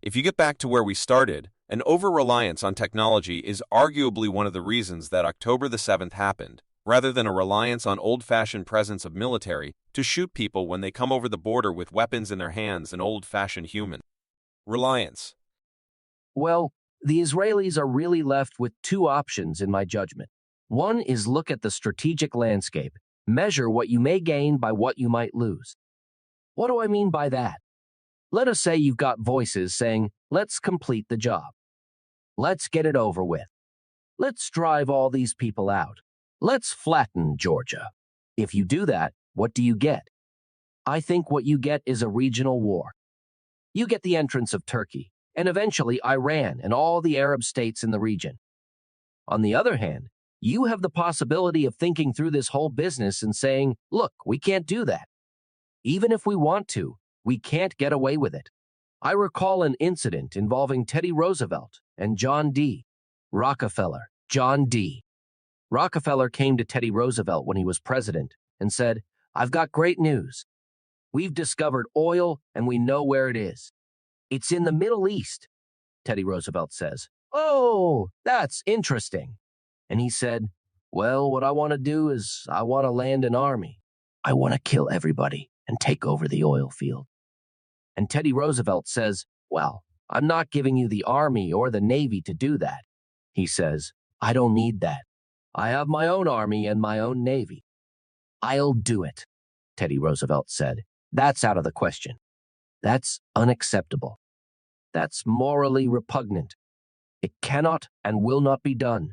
If you get back to where we started, an over-reliance on technology is arguably one of the reasons that October the 7th happened, rather than a reliance on old-fashioned presence of military to shoot people when they come over the border with weapons in their hands and old-fashioned human reliance. Well, the Israelis are really left with two options in my judgment. One is look at the strategic landscape, measure what you may gain by what you might lose. What do I mean by that? Let us say you've got voices saying, let's complete the job. Let's get it over with. Let's drive all these people out. Let's flatten Georgia. If you do that, what do you get? I think what you get is a regional war. You get the entrance of Turkey, and eventually Iran and all the Arab states in the region. On the other hand, you have the possibility of thinking through this whole business and saying, look, we can't do that. Even if we want to, we can't get away with it. I recall an incident involving Teddy Roosevelt and John D. Rockefeller. John D. Rockefeller came to Teddy Roosevelt when he was president and said, I've got great news. We've discovered oil and we know where it is. It's in the Middle East. Teddy Roosevelt says, oh, that's interesting. And he said, well, what I want to do is I want to land an army. I want to kill everybody and take over the oil field. And Teddy Roosevelt says, well, I'm not giving you the army or the navy to do that. He says, I don't need that. I have my own army and my own navy. I'll do it, Teddy Roosevelt said. That's out of the question. That's unacceptable. That's morally repugnant. It cannot and will not be done.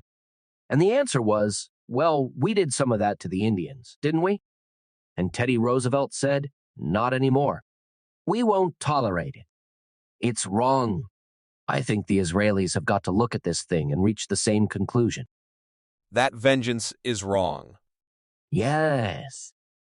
And the answer was, well, we did some of that to the Indians, didn't we? And Teddy Roosevelt said, not anymore. We won't tolerate it. It's wrong. I think the Israelis have got to look at this thing and reach the same conclusion. That vengeance is wrong. Yes.